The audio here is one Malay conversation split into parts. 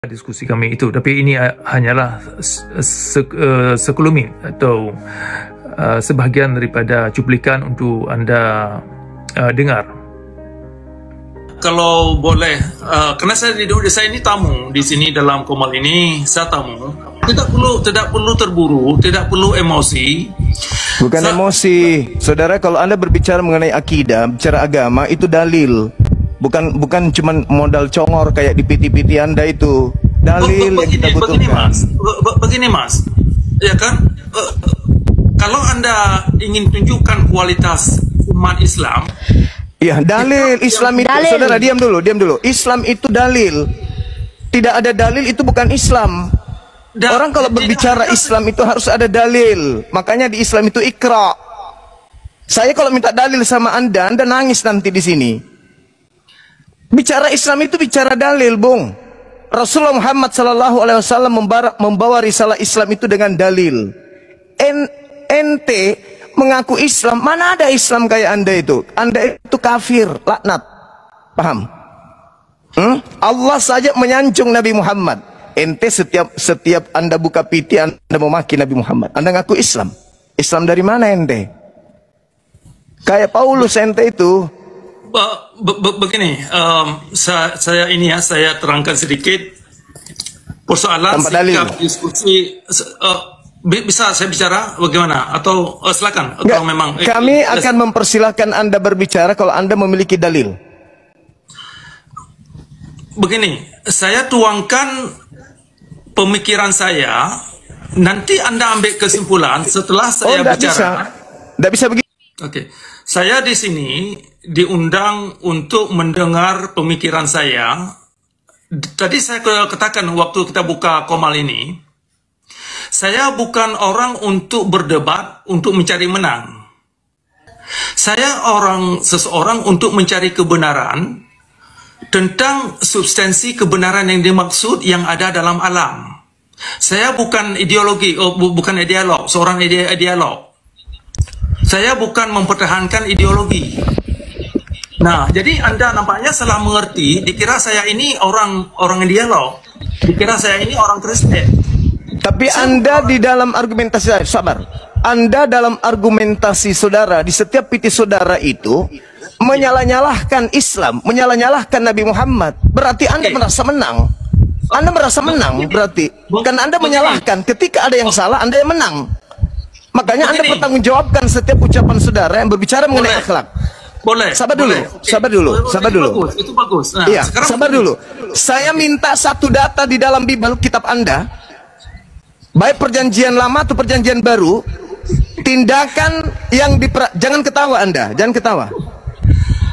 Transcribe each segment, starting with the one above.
diskusi kami itu, tapi ini hanyalah sekelumit atau sebahagian daripada cuplikan untuk anda dengar. Kalau boleh, karena saya ini tamu di sini dalam Komal ini, saya tamu. Tidak perlu terburu, tidak perlu emosi. Bukan emosi, saudara. Kalau anda berbicara mengenai akidah, bicara agama, itu dalil. Bukan cuma modal congor kayak di piti-piti anda itu. Dalil yang kita butuhkan. Begini mas, ya kan? Kalau anda ingin tunjukkan kualitas umat Islam, ya dalil Islam itu, dalil. Saudara diam dulu. Islam itu dalil. Tidak ada dalil itu bukan Islam. Orang kalau berbicara Islam itu harus ada dalil. Makanya di Islam itu ikra. Saya kalau minta dalil sama anda nangis nanti di sini. Bicara Islam itu bicara dalil, Bung. Rasulullah Muhammad SAW membawa risalah Islam itu dengan dalil. Ente mengaku Islam, mana ada Islam kayak anda itu? Anda itu kafir, laknat. Paham? Allah saja menyanjung Nabi Muhammad. Ente setiap anda buka piti, anda memaki Nabi Muhammad. Anda ngaku Islam. Islam dari mana ente? Kayak Paulus ente itu. Begini, saya terangkan sedikit persoalan sikap diskusi. Bisa saya bicara bagaimana? Atau silakan. Atau memang kami akan mempersilahkan anda berbicara kalau anda memiliki dalil. Begini, saya tuangkan pemikiran saya. Nanti anda ambil kesimpulan setelah saya bicara. Tidak bisa begitu. Oke, saya di sini diundang untuk mendengar pemikiran saya. Tadi saya katakan waktu kita buka Komal ini, saya bukan orang untuk berdebat untuk mencari menang. Saya seseorang untuk mencari kebenaran tentang substansi kebenaran yang dimaksud yang ada dalam alam. Saya bukan ideologi, bukan ideolog, seorang ideolog. Saya bukan mempertahankan ideologi. Nah, jadi anda nampaknya salah mengerti. Dikira saya ini orang dialog. Dikira saya ini orang Kristen. Tapi anda di dalam argumentasi, sabar. Anda dalam argumentasi saudara, di setiap piti saudara itu menyalah-nyalahkan Islam, menyalah-nyalahkan Nabi Muhammad. Berarti anda merasa menang. Anda merasa menang berarti. Karena anda menyalahkan. Ketika ada yang salah, anda yang menang. Makanya anda bertanggungjawabkan setiap ucapan saudara yang berbicara mengenai akhlak. Boleh. Sabar dulu. Itu bagus. Nah, iya, sabar dulu. Saya minta satu data di dalam Bible, kitab anda, baik perjanjian lama atau perjanjian baru, tindakan yang jangan ketawa anda, jangan ketawa.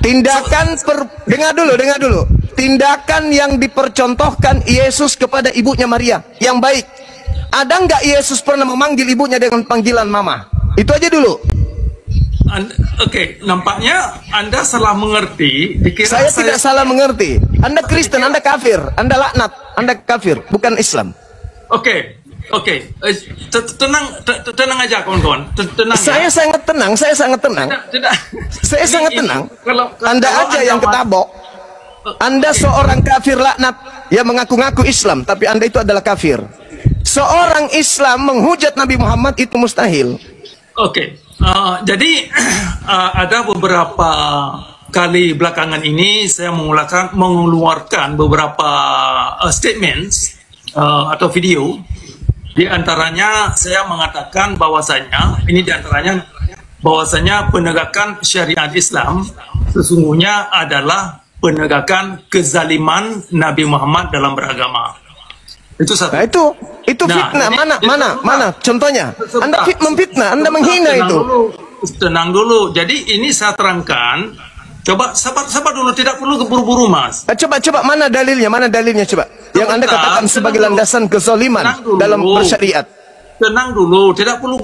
Dengar dulu. Tindakan yang dipercontohkan Yesus kepada ibunya Maria yang baik. Ada nggak Yesus pernah memanggil ibunya dengan panggilan mama? Itu aja dulu. Oke, nampaknya anda salah mengerti. Saya tidak salah mengerti. Anda Kristen, anda kafir, anda laknat, anda kafir, bukan Islam. Oke. Tenang aja kawan-kawan. Saya sangat tenang. Saya sangat tenang. Anda aja yang ketabok. Anda seorang kafir laknat yang mengaku-ngaku Islam, tapi anda itu adalah kafir. Seorang Islam menghujat Nabi Muhammad itu mustahil. Oke. Jadi ada beberapa kali belakangan ini saya mengeluarkan beberapa statements atau video. Di antaranya saya mengatakan bahwasanya penegakan syariat Islam sesungguhnya adalah penegakan kezaliman Nabi Muhammad dalam beragama. Itu satu. Nah, itu fitnah. Mana contohnya? Anda memfitnah, Anda menghina itu. Tenang dulu. Jadi ini saya terangkan. Coba sabar dulu, tidak perlu buru-buru Mas. Coba mana dalilnya? Coba. Yang Anda katakan sebagai landasan kezaliman dalam bersyariat. Tenang dulu, tidak perlu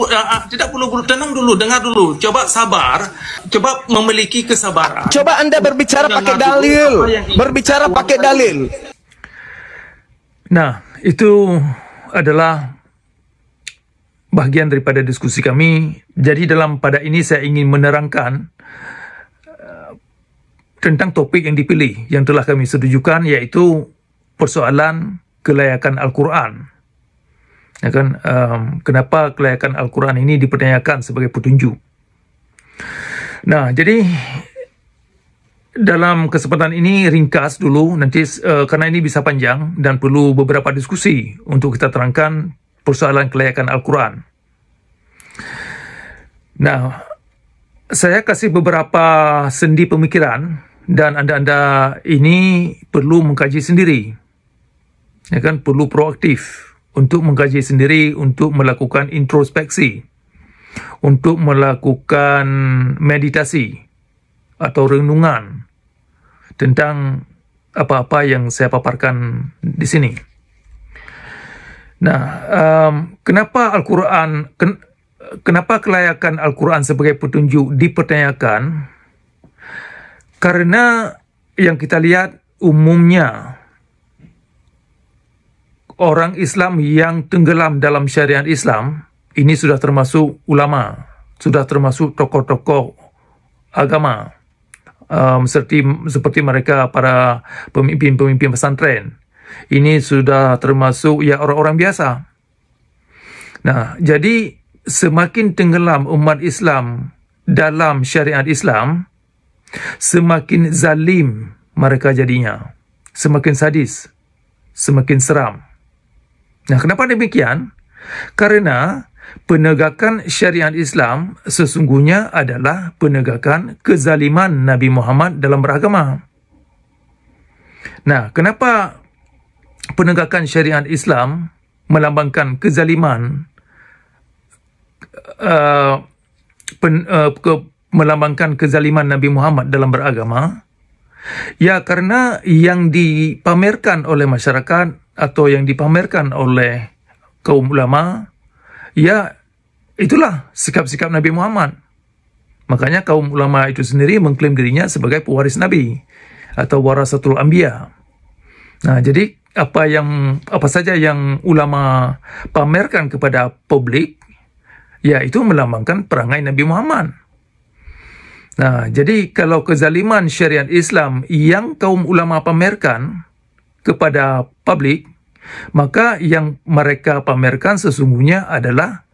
tenang dulu, dengar dulu. Coba sabar, coba memiliki kesabaran. Coba Anda berbicara pakai dalil. Berbicara pakai dalil. Nah, itu adalah bagian daripada diskusi kami. Jadi pada ini saya ingin menerangkan tentang topik yang dipilih yang telah kami setujukan, yaitu persoalan kelayakan Al-Quran. Ya kan, kenapa kelayakan Al-Quran ini dipertanyakan sebagai petunjuk. Nah, jadi dalam kesempatan ini ringkas dulu, nanti karena ini bisa panjang dan perlu beberapa diskusi untuk kita terangkan persoalan kelayakan Al-Quran. Nah, saya kasih beberapa sendi pemikiran dan anda-anda ini perlu mengkaji sendiri. Ya kan, perlu proaktif untuk mengkaji sendiri, untuk melakukan introspeksi, untuk melakukan meditasi atau renungan tentang apa-apa yang saya paparkan di sini. Nah, kenapa Al-Quran, kenapa kelayakan Al-Quran sebagai petunjuk dipertanyakan? Karena yang kita lihat umumnya orang Islam yang tenggelam dalam syariat Islam ini sudah termasuk ulama, sudah termasuk tokoh-tokoh agama, seperti mereka para pemimpin-pemimpin pesantren. Ini sudah termasuk ya orang-orang biasa. Nah, jadi semakin tenggelam umat Islam dalam syariat Islam, semakin zalim mereka jadinya, semakin sadis, semakin seram. Nah, kenapa demikian? Karena penegakan syariat Islam sesungguhnya adalah penegakan kezaliman Nabi Muhammad dalam beragama. Nah, kenapa penegakan syariat Islam melambangkan kezaliman, melambangkan kezaliman Nabi Muhammad dalam beragama? Ya, karena yang dipamerkan oleh masyarakat atau yang dipamerkan oleh kaum ulama, ya itulah sikap-sikap Nabi Muhammad. Makanya kaum ulama itu sendiri mengklaim dirinya sebagai pewaris Nabi atau warasatul anbiya. Nah, jadi apa saja yang ulama pamerkan kepada publik, ya itu melambangkan perangai Nabi Muhammad. Nah, jadi kalau kezaliman syariat Islam yang kaum ulama pamerkan kepada publik, maka yang mereka pamerkan sesungguhnya adalah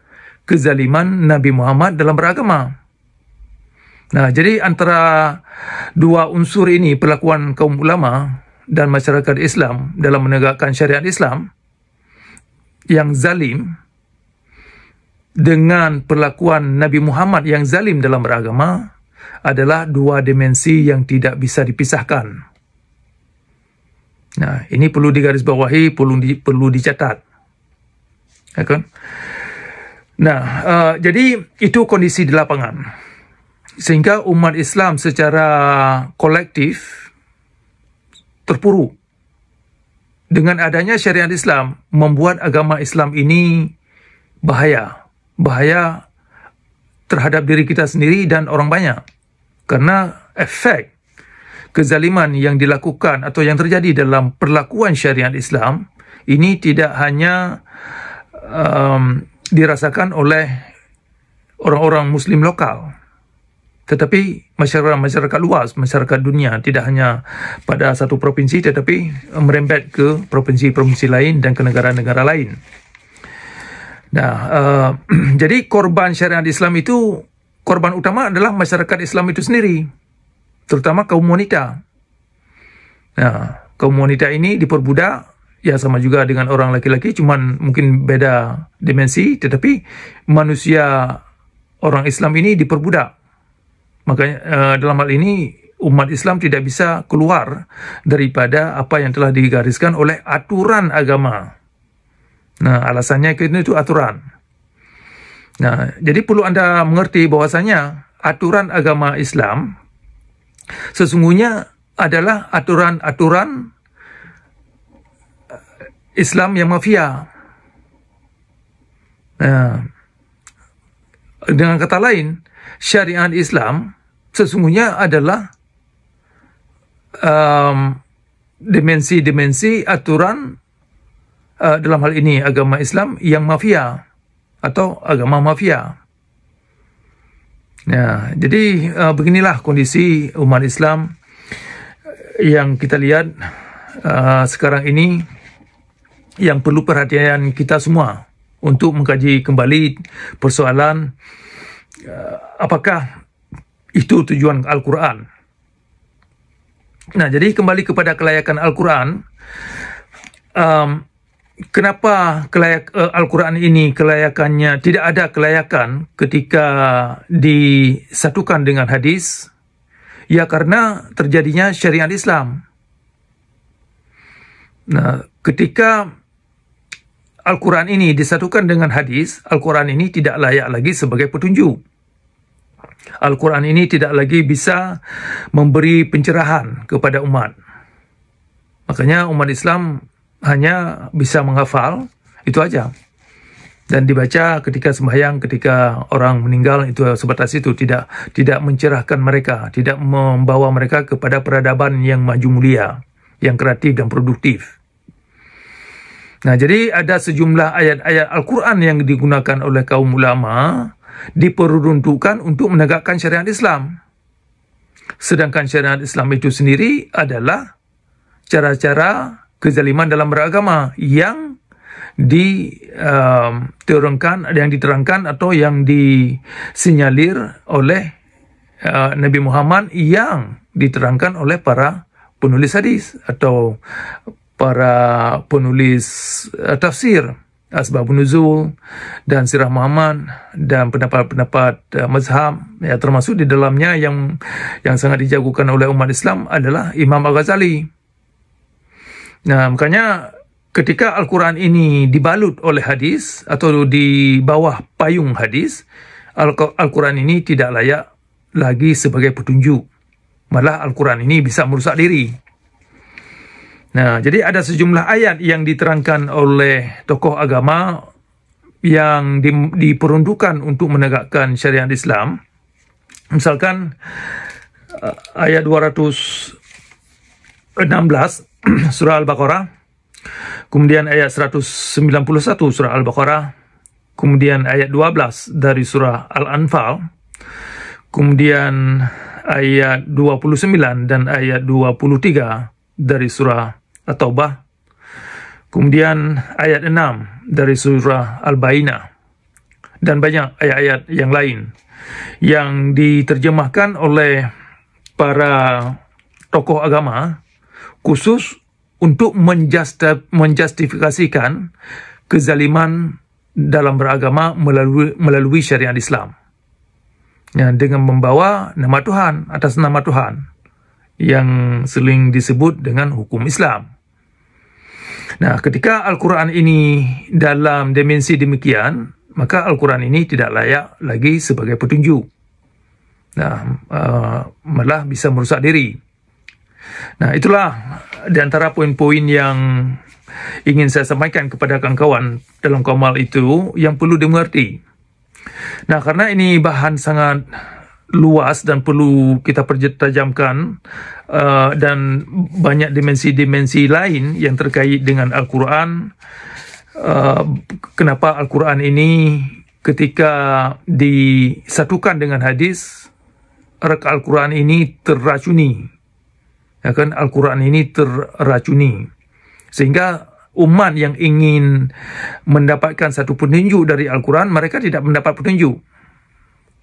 kezaliman Nabi Muhammad dalam beragama. Nah, jadi antara dua unsur ini, perlakuan kaum ulama dan masyarakat Islam dalam menegakkan syariat Islam yang zalim dengan perlakuan Nabi Muhammad yang zalim dalam beragama adalah dua dimensi yang tidak bisa dipisahkan. Nah, ini perlu digarisbawahi, perlu dicatat. Ya kan? Nah, jadi itu kondisi di lapangan. Sehingga umat Islam secara kolektif terpuruk. Dengan adanya syariat Islam, membuat agama Islam ini bahaya. Bahaya terhadap diri kita sendiri dan orang banyak. Karena efek kezaliman yang dilakukan atau yang terjadi dalam perlakuan syariat Islam ini tidak hanya dirasakan oleh orang-orang Muslim lokal, tetapi masyarakat luas, masyarakat dunia, tidak hanya pada satu provinsi tetapi merembet ke provinsi-provinsi lain dan ke negara-negara lain. Nah, jadi korban syariat Islam itu, korban utama adalah masyarakat Islam itu sendiri, terutama kaum wanita. Nah, kaum wanita ini diperbudak, ya sama juga dengan orang laki-laki, cuman mungkin beda dimensi, tetapi manusia orang Islam ini diperbudak. Makanya dalam hal ini umat Islam tidak bisa keluar daripada apa yang telah digariskan oleh aturan agama. Nah, alasannya itu aturan. Nah, jadi perlu Anda mengerti bahwasanya aturan agama Islam sesungguhnya adalah aturan-aturan Islam yang mafia. Nah, dengan kata lain, syariat Islam sesungguhnya adalah dimensi-dimensi aturan dalam hal ini agama Islam yang mafia atau agama mafia. Nah, jadi beginilah kondisi umat Islam yang kita lihat sekarang ini. yang perlu perhatian kita semua untuk mengkaji kembali persoalan apakah itu tujuan Al-Quran. Nah, jadi kembali kepada kelayakan Al-Quran. Kenapa Al-Quran ini kelayakannya tidak ada kelayakan ketika disatukan dengan hadis? Ya, karena terjadinya syariat Islam. Nah, ketika Al-Quran ini disatukan dengan hadis, Al-Quran ini tidak layak lagi sebagai petunjuk. Al-Quran ini tidak lagi bisa memberi pencerahan kepada umat. Makanya umat Islam hanya bisa menghafal, itu aja. Dan dibaca ketika sembahyang, ketika orang meninggal, itu sebatas itu. Tidak mencerahkan mereka, tidak membawa mereka kepada peradaban yang maju mulia, yang kreatif dan produktif. Nah, jadi ada sejumlah ayat-ayat Al-Quran yang digunakan oleh kaum ulama diperuntukkan untuk menegakkan syariat Islam. Sedangkan syariat Islam itu sendiri adalah cara-cara kezaliman dalam beragama yang diterangkan atau yang disinyalir oleh Nabi Muhammad, yang diterangkan oleh para penulis hadis atau para penulis tafsir, Asbabun Nuzul dan Sirah Muhammad dan pendapat-pendapat mazhab, ya, termasuk di dalamnya yang sangat dijagokan oleh umat Islam adalah Imam Al-Ghazali. Nah, makanya ketika Al-Quran ini dibalut oleh hadis atau di bawah payung hadis, Al-Quran ini tidak layak lagi sebagai petunjuk. Malah Al-Quran ini bisa merusak diri. Nah, jadi ada sejumlah ayat yang diterangkan oleh tokoh agama yang diperuntukkan untuk menegakkan syariat Islam. Misalkan ayat 216 surah Al-Baqarah, kemudian ayat 191 surah Al-Baqarah, kemudian ayat 12 dari surah Al-Anfal, kemudian ayat 29 dan ayat 23 dari surah At-Taubah, kemudian ayat 6 dari surah Al-Bayyinah, dan banyak ayat-ayat yang lain yang diterjemahkan oleh para tokoh agama khusus untuk menjustifikasikan kezaliman dalam beragama melalui syariat Islam, ya, dengan membawa nama Tuhan atas nama Tuhan yang sering disebut dengan hukum Islam. Nah, ketika Al-Quran ini dalam dimensi demikian, maka Al-Quran ini tidak layak lagi sebagai petunjuk. Nah, malah bisa merusak diri. Nah, itulah di antara poin-poin yang ingin saya sampaikan kepada kawan-kawan dalam Qamal itu yang perlu dimengerti. Nah, karena ini bahan sangat luas dan perlu kita pertajamkan, dan banyak dimensi-dimensi lain yang terkait dengan Al-Quran. Kenapa Al-Quran ini ketika disatukan dengan hadis, Al-Quran ini terracuni, ya kan? Al-Quran ini terracuni sehingga umat yang ingin mendapatkan satu petunjuk dari Al-Quran, mereka tidak mendapat petunjuk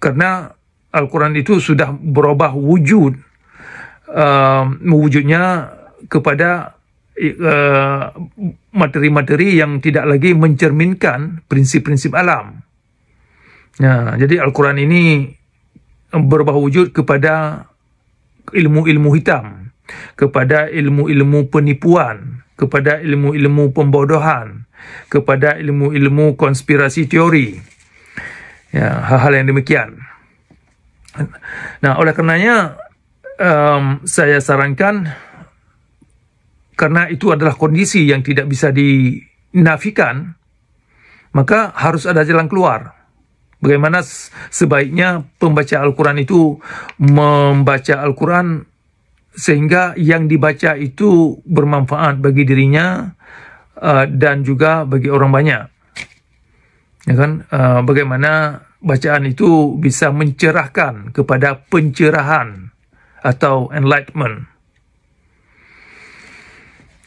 karena Al-Quran itu sudah berubah wujudnya kepada materi-materi yang tidak lagi mencerminkan prinsip-prinsip alam. Nah, jadi Al-Quran ini berubah wujud kepada ilmu-ilmu hitam, kepada ilmu-ilmu penipuan, kepada ilmu-ilmu pembodohan, kepada ilmu-ilmu konspirasi teori, ya, hal-hal yang demikian. Nah, oleh karenanya saya sarankan, karena itu adalah kondisi yang tidak bisa dinafikan, maka harus ada jalan keluar. Bagaimana sebaiknya pembaca Al-Quran itu membaca Al-Quran sehingga yang dibaca itu bermanfaat bagi dirinya dan juga bagi orang banyak. Ya kan? Bagaimana bacaan itu bisa mencerahkan kepada pencerahan atau enlightenment.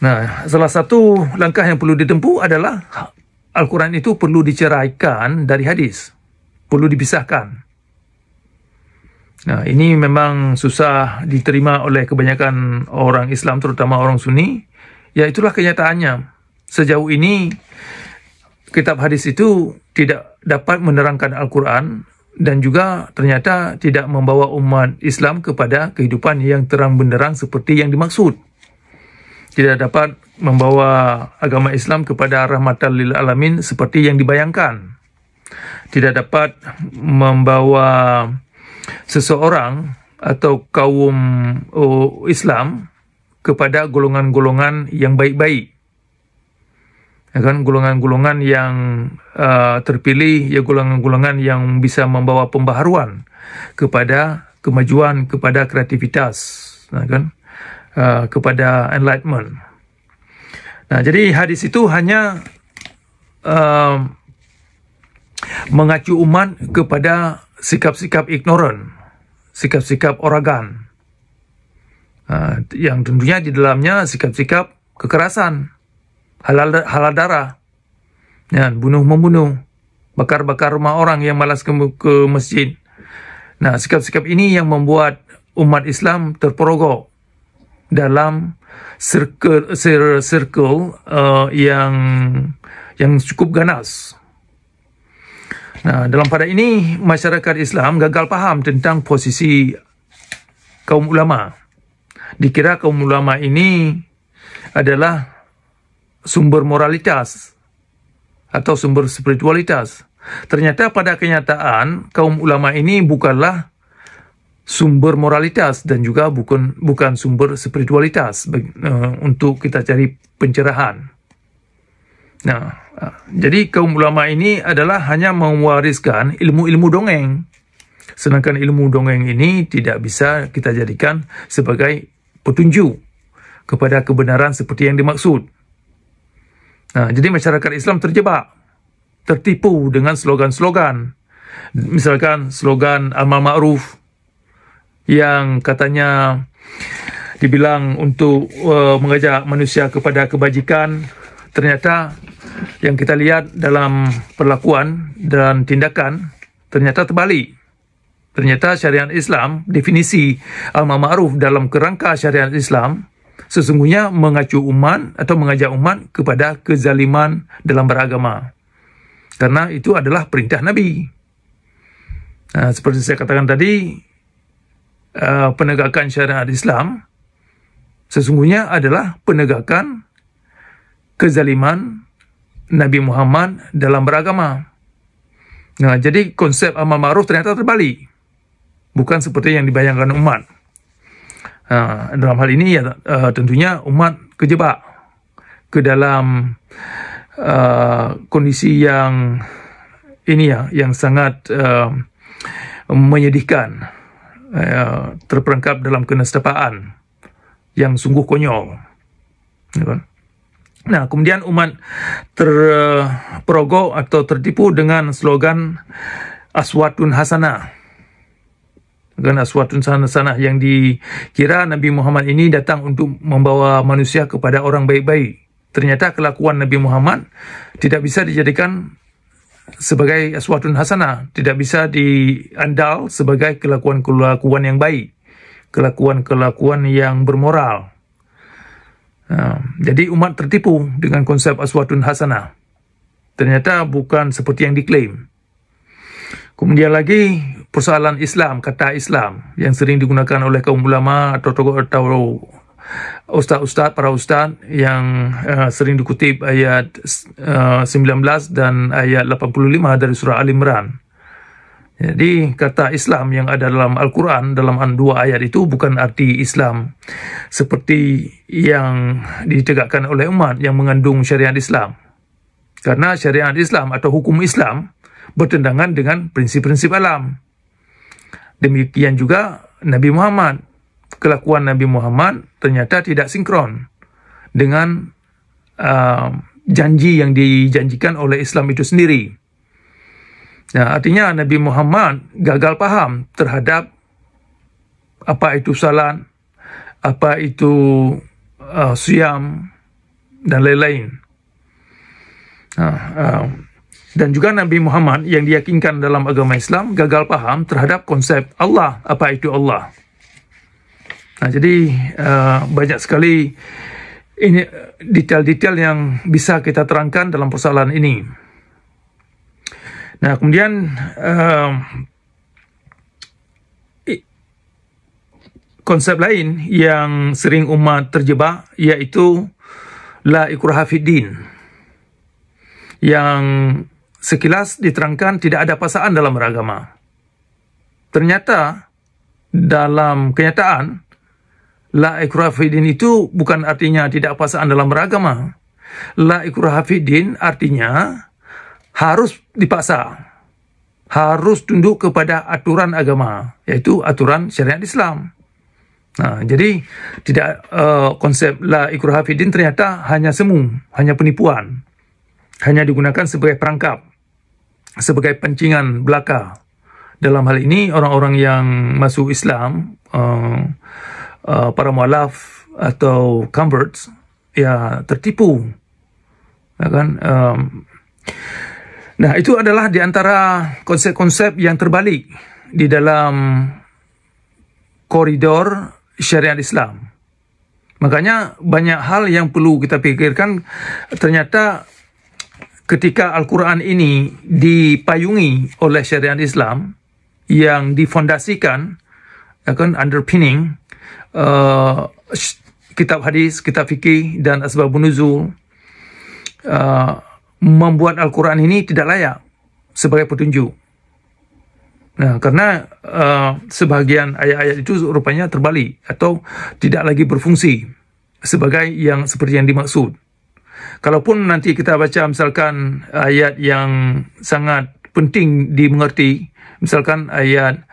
Nah, salah satu langkah yang perlu ditempuh adalah Al-Quran itu perlu diceraikan dari hadis, perlu dipisahkan. Nah, ini memang susah diterima oleh kebanyakan orang Islam, terutama orang Sunni. Ya, itulah kenyataannya. Sejauh ini, kitab hadis itu tidak dapat menerangkan Al-Quran dan juga ternyata tidak membawa umat Islam kepada kehidupan yang terang benderang seperti yang dimaksud. Tidak dapat membawa agama Islam kepada rahmatan lil alamin seperti yang dibayangkan. Tidak dapat membawa seseorang atau kaum Islam kepada golongan-golongan yang baik-baik. Ya kan, golongan-golongan yang terpilih, ya golongan-golongan yang bisa membawa pembaharuan kepada kemajuan, kepada kreativitas, ya kan? Kepada enlightenment. Nah, jadi hadis itu hanya mengacu umat kepada sikap-sikap ignoran, sikap-sikap oragan, yang tentunya di dalamnya sikap-sikap kekerasan, halal darah, ya, bunuh-membunuh, bakar-bakar rumah orang yang malas ke masjid. Nah, sikap-sikap ini yang membuat umat Islam terperogok dalam circle yang cukup ganas. Nah, dalam pada ini masyarakat Islam gagal paham tentang posisi kaum ulama. Dikira kaum ulama ini adalah sumber moralitas atau sumber spiritualitas. Ternyata pada kenyataan kaum ulama ini bukanlah sumber moralitas dan juga bukan sumber spiritualitas untuk kita cari pencerahan. Nah, jadi kaum ulama ini adalah hanya mewariskan ilmu-ilmu dongeng. Sedangkan ilmu dongeng ini tidak bisa kita jadikan sebagai petunjuk kepada kebenaran seperti yang dimaksud. Nah, jadi masyarakat Islam terjebak, tertipu dengan slogan-slogan. Misalkan slogan amal ma'ruf yang katanya dibilang untuk mengajak manusia kepada kebajikan. Ternyata yang kita lihat dalam perlakuan dan tindakan ternyata terbalik. Ternyata syariat Islam, definisi amal ma'ruf dalam kerangka syariat Islam sesungguhnya mengacu umat atau mengajak umat kepada kezaliman dalam beragama. Karena itu adalah perintah Nabi. Nah, seperti saya katakan tadi, penegakan syariat Islam sesungguhnya adalah penegakan kezaliman Nabi Muhammad dalam beragama. Nah, jadi konsep amal ma'ruf ternyata terbalik. Bukan seperti yang dibayangkan umat. Dalam hal ini ya tentunya umat kejebak ke dalam kondisi yang ini ya, yang sangat menyedihkan, terperangkap dalam kenestapaan yang sungguh konyol. Nah, kemudian umat terperogok atau tertipu dengan slogan aswatun hasanah. Dengan aswatun hasanah yang dikira Nabi Muhammad ini datang untuk membawa manusia kepada orang baik-baik. Ternyata kelakuan Nabi Muhammad tidak bisa dijadikan sebagai aswatun hasanah, tidak bisa diandal sebagai kelakuan-kelakuan yang baik, kelakuan-kelakuan yang bermoral. Jadi umat tertipu dengan konsep aswatun hasanah. Ternyata bukan seperti yang diklaim. Kemudian lagi persoalan Islam, kata Islam yang sering digunakan oleh kaum ulama atau ustaz-ustaz, para ustaz yang sering dikutip ayat 19 dan ayat 85 dari surah Al-Imran. Jadi kata Islam yang ada dalam Al-Quran, dalam dua ayat itu bukan arti Islam seperti yang ditegakkan oleh umat yang mengandung syariat Islam. Karena syariat Islam atau hukum Islam bertentangan dengan prinsip-prinsip alam. Demikian juga Nabi Muhammad. Kelakuan Nabi Muhammad ternyata tidak sinkron dengan janji yang dijanjikan oleh Islam itu sendiri. Nah, artinya Nabi Muhammad gagal paham terhadap apa itu salat, apa itu siyam, dan lain-lain. Dan juga Nabi Muhammad yang diyakinkan dalam agama Islam gagal paham terhadap konsep Allah, apa itu Allah. Jadi banyak sekali ini detail-detail yang bisa kita terangkan dalam persoalan ini. Nah, kemudian konsep lain yang sering umat terjebak yaitu la ikraha fid din, yang sekilas diterangkan tidak ada paksaan dalam beragama. Ternyata dalam kenyataan la ikraha fid din itu bukan artinya tidak paksaan dalam beragama. La ikraha fid din artinya harus dipaksa, harus tunduk kepada aturan agama, yaitu aturan syariat Islam. Jadi tidak konsep la ikraha fid din ternyata hanya semu, hanya penipuan, hanya digunakan sebagai perangkap, sebagai pancingan belaka. Dalam hal ini orang-orang yang masuk Islam, para mualaf atau converts, ya tertipu, ya kan? Nah, itu adalah di antara konsep-konsep yang terbalik di dalam koridor syariat Islam. Makanya banyak hal yang perlu kita pikirkan. Ternyata ketika Al-Quran ini dipayungi oleh syariat Islam yang difondasikan, akan underpinning kitab hadis, kitab fikih dan asbabun nuzul, membuat Al-Quran ini tidak layak sebagai petunjuk. Nah, karena sebagian ayat-ayat itu rupanya terbalik atau tidak lagi berfungsi sebagai yang seperti yang dimaksud. Kalaupun nanti kita baca misalkan ayat yang sangat penting dimengerti, misalkan ayat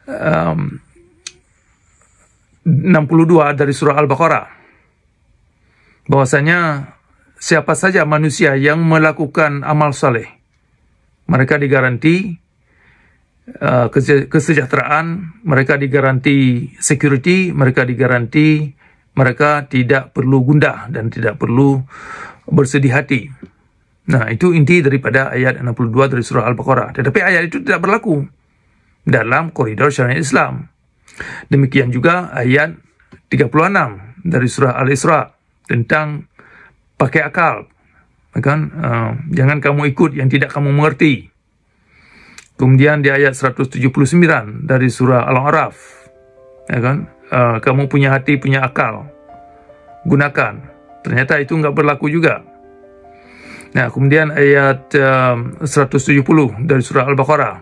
62 dari surah Al-Baqarah, bahwasanya siapa saja manusia yang melakukan amal saleh, mereka digaranti kesejahteraan, mereka digaranti security, mereka digaranti mereka tidak perlu gundah dan tidak perlu bersedih hati. Nah, itu inti daripada ayat 62 dari surah Al-Baqarah. Tetapi ayat itu tidak berlaku dalam koridor syariat Islam. Demikian juga ayat 36 dari surah Al-Isra tentang pakai akal, kan? Jangan kamu ikut yang tidak kamu mengerti. Kemudian di ayat 179 dari surah Al-A'raf, ya kan? Kamu punya hati, punya akal, gunakan. Ternyata itu enggak berlaku juga. Nah, kemudian ayat 170 dari surah Al-Baqarah,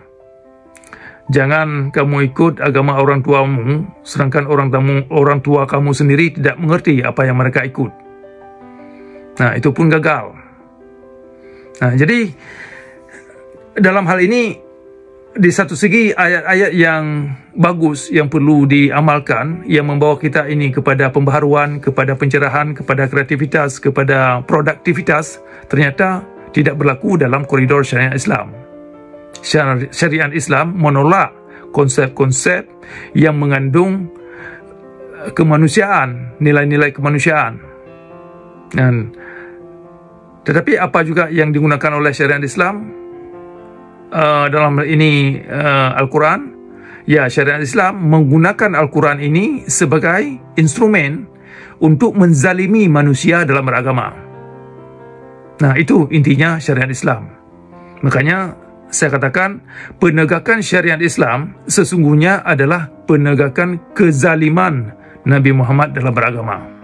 jangan kamu ikut agama orang tuamu, sedangkan orang tua kamu sendiri tidak mengerti apa yang mereka ikut. Nah, itu pun gagal. Nah, jadi dalam hal ini, di satu segi ayat-ayat yang bagus, yang perlu diamalkan, yang membawa kita ini kepada pembaharuan, kepada pencerahan, kepada kreativitas, kepada produktivitas, ternyata tidak berlaku dalam koridor syariat Islam. Syariat Islam menolak konsep-konsep yang mengandung kemanusiaan, nilai-nilai kemanusiaan. Dan tetapi apa juga yang digunakan oleh syariat Islam dalam hal ini Al-Quran? Ya, syariat Islam menggunakan Al-Quran ini sebagai instrumen untuk menzalimi manusia dalam beragama. Nah, itu intinya syariat Islam. Makanya saya katakan penegakan syariat Islam sesungguhnya adalah penegakan kezaliman Nabi Muhammad dalam beragama.